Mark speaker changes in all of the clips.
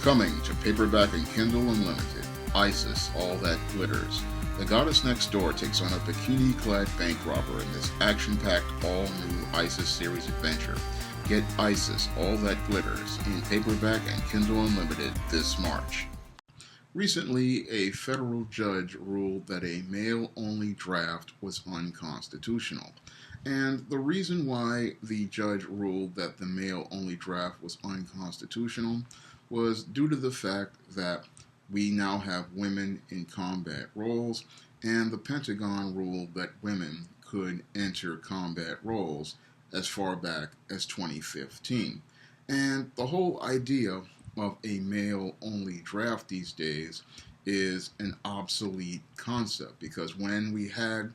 Speaker 1: Coming to paperback and Kindle Unlimited, Isis, All That Glitters. The goddess next door takes on a bikini-clad bank robber in this action-packed, all-new Isis series adventure. Get Isis, All That Glitters in paperback and Kindle Unlimited this March. Recently, a federal judge ruled that a male-only draft was unconstitutional. And the reason why the judge ruled that the male-only draft was unconstitutional was due to the fact that we now have women in combat roles, and the Pentagon ruled that women could enter combat roles as far back as 2015. And the whole idea of a male-only draft these days is an obsolete concept, because when we had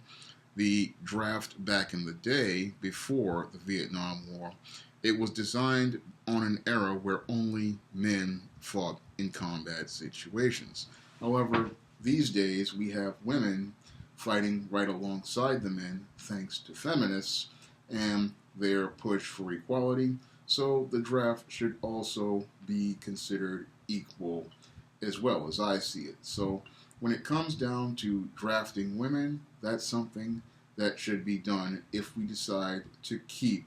Speaker 1: the draft back in the day before the Vietnam War, it was designed on an era where only men fought in combat situations. However, these days we have women fighting right alongside the men thanks to feminists and their push for equality, so the draft should also be considered equal as well, as I see it. So when it comes down to drafting women, that's something that should be done if we decide to keep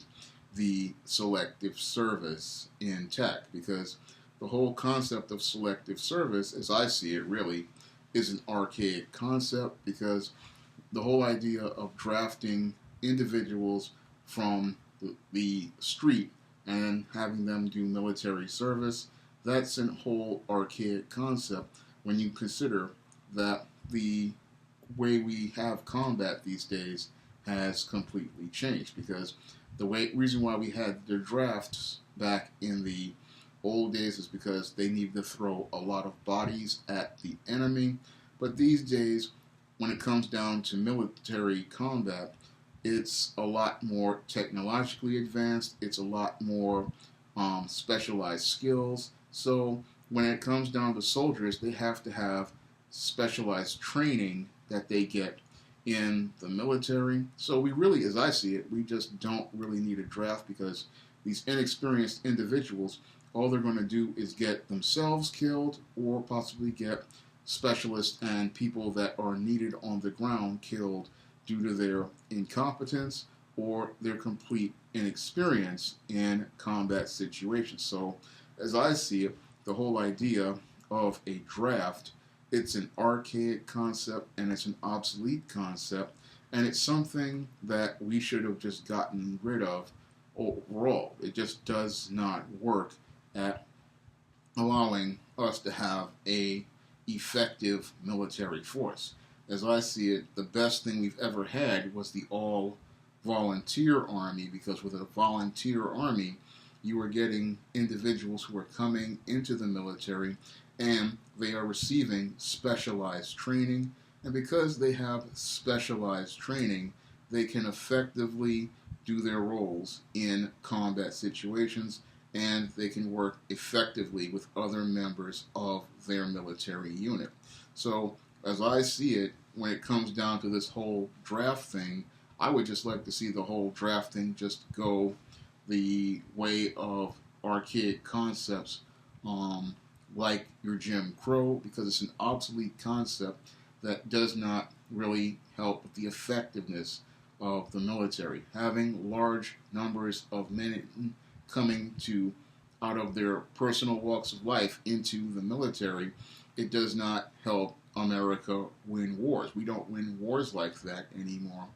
Speaker 1: the selective service intact, because the whole concept of selective service, as I see it, really is an archaic concept, because the whole idea of drafting individuals from the street and having them do military service, that's a whole archaic concept when you consider that the way we have combat these days has completely changed. Because the reason why we had the drafts back in the old days is because they needed to throw a lot of bodies at the enemy. But these days, when it comes down to military combat, it's a lot more technologically advanced. It's a lot more specialized skills. So when it comes down to soldiers, they have to have specialized training that they get in the military. So we really, as I see it, we just don't really need a draft, because these inexperienced individuals, all they're going to do is get themselves killed, or possibly get specialists and people that are needed on the ground killed due to their incompetence or their complete inexperience in combat situations. So as I see it, the whole idea of a draft, it's an archaic concept and it's an obsolete concept, and it's something that we should have just gotten rid of overall. It just does not work at allowing us to have a effective military force. As I see it, the best thing we've ever had was the all-volunteer army, because with a volunteer army, you are getting individuals who are coming into the military and they are receiving specialized training. And because they have specialized training, they can effectively do their roles in combat situations, and they can work effectively with other members of their military unit. So as I see it, when it comes down to this whole draft thing, I would just like to see the whole draft thing just go the way of archaic concepts, like your Jim Crow, because it's an obsolete concept that does not really help with the effectiveness of the military. Having large numbers of men coming out of their personal walks of life into the military, it does not help America win wars. We don't win wars like that anymore.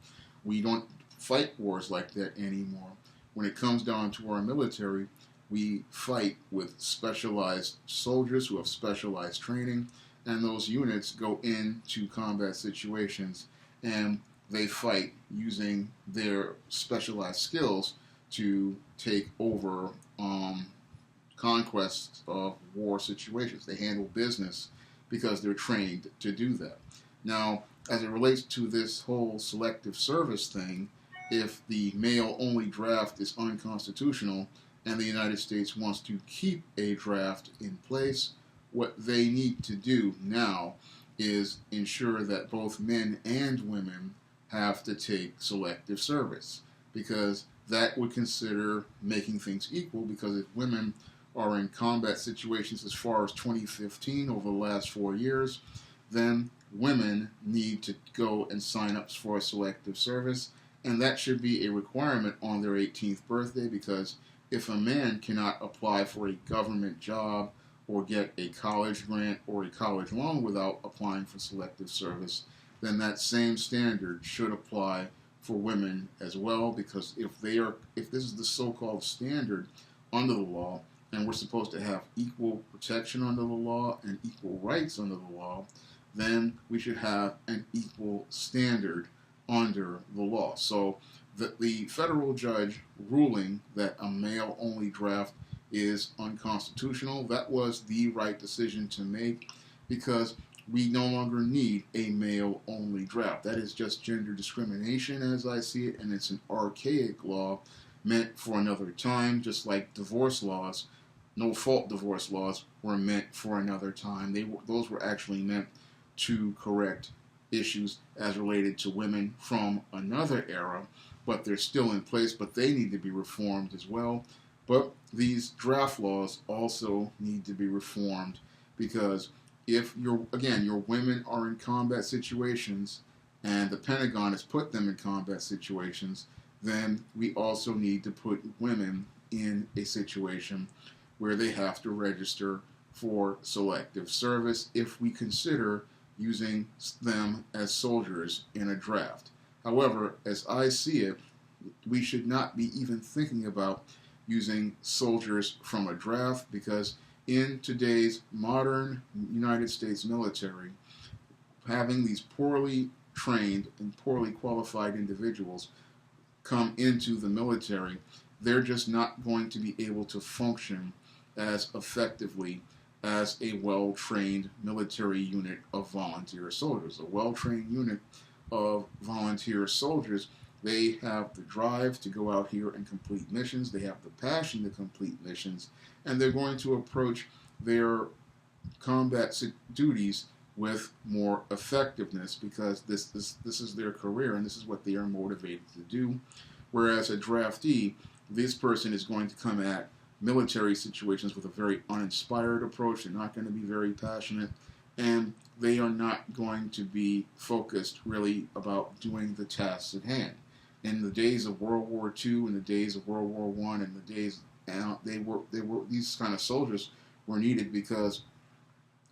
Speaker 1: We don't fight wars like that anymore. When it comes down to our military, we fight with specialized soldiers who have specialized training, and those units go into combat situations and they fight using their specialized skills to take over conquests of war situations. They handle business because they're trained to do that. Now, as it relates to this whole selective service thing, if the male-only draft is unconstitutional and the United States wants to keep a draft in place, what they need to do now is ensure that both men and women have to take selective service, because that would consider making things equal, because if women are in combat situations as far as 2015 over the last 4 years, then women need to go and sign up for a selective service, and that should be a requirement on their 18th birthday, because if a man cannot apply for a government job or get a college grant or a college loan without applying for selective service, then that same standard should apply for women as well, because if this is the so-called standard under the law, and we're supposed to have equal protection under the law and equal rights under the law, then we should have an equal standard under the law. So the federal judge ruling that a male-only draft is unconstitutional, that was the right decision to make, because we no longer need a male-only draft. That is just gender discrimination as I see it, and it's an archaic law meant for another time, just like divorce laws. No-fault divorce laws were meant for another time. Those were actually meant to correct issues as related to women from another era, but they're still in place, but they need to be reformed as well. But these draft laws also need to be reformed, because if your women are in combat situations and the Pentagon has put them in combat situations, then we also need to put women in a situation where they have to register for selective service if we consider using them as soldiers in a draft. However, as I see it, we should not be even thinking about using soldiers from a draft, because in today's modern United States military, having these poorly trained and poorly qualified individuals come into the military, they're just not going to be able to function as effectively as a well-trained military unit of volunteer soldiers. A well-trained unit of volunteer soldiers, they have the drive to go out here and complete missions, they have the passion to complete missions, and they're going to approach their combat duties with more effectiveness, because this is their career and this is what they are motivated to do. Whereas a draftee, this person is going to come at military situations with a very uninspired approach. They're not going to be very passionate, and they are not going to be focused really about doing the tasks at hand. In the days of World War II, in the days of World War I, and the days these kind of soldiers were needed because,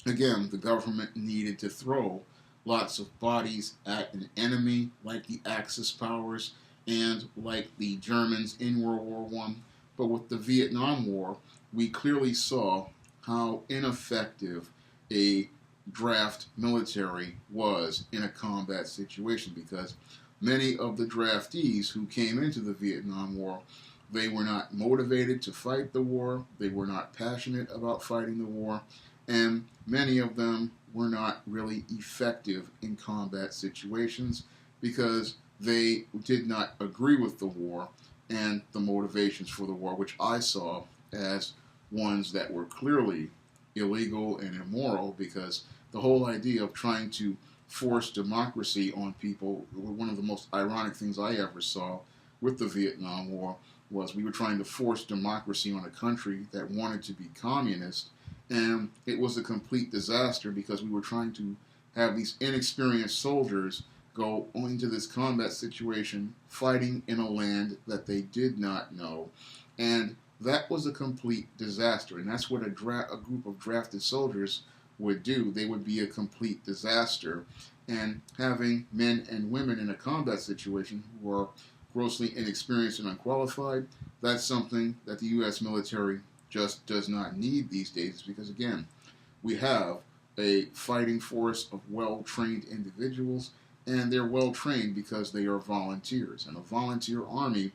Speaker 1: again, the government needed to throw lots of bodies at an enemy like the Axis powers and like the Germans in World War I. But with the Vietnam War, we clearly saw how ineffective a draft military was in a combat situation, because many of the draftees who came into the Vietnam War, they were not motivated to fight the war, they were not passionate about fighting the war, and many of them were not really effective in combat situations because they did not agree with the war and the motivations for the war, which I saw as ones that were clearly illegal and immoral, because the whole idea of trying to force democracy on people, one of the most ironic things I ever saw with the Vietnam War was we were trying to force democracy on a country that wanted to be communist, and it was a complete disaster because we were trying to have these inexperienced soldiers go into this combat situation fighting in a land that they did not know, and that was a complete disaster. And that's what a group of drafted soldiers would do. They would be a complete disaster, and having men and women in a combat situation who are grossly inexperienced and unqualified, that's something that the U.S. military just does not need these days, because again, we have a fighting force of well-trained individuals, and they're well-trained because they are volunteers. And a volunteer army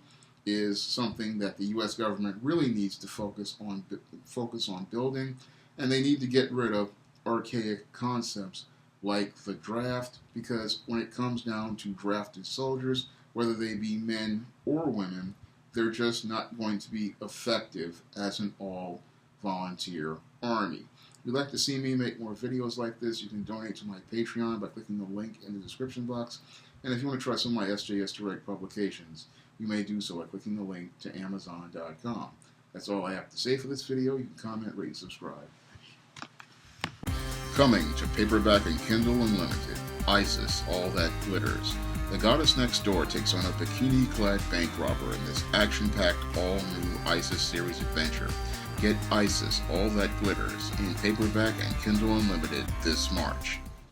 Speaker 1: is something that the U.S. government really needs to focus on building, and they need to get rid of archaic concepts like the draft, because when it comes down to drafted soldiers, whether they be men or women, they're just not going to be effective as an all-volunteer army. If you'd like to see me make more videos like this, you can donate to my Patreon by clicking the link in the description box. And if you want to try some of my SJS Direct publications, you may do so by clicking the link to Amazon.com. That's all I have to say for this video. You can comment, rate, and subscribe. Coming to paperback and Kindle Unlimited, Isis, All That Glitters. The goddess next door takes on a bikini-clad bank robber in this action-packed, all-new Isis series adventure. Get Isis, All That Glitters in paperback and Kindle Unlimited this March.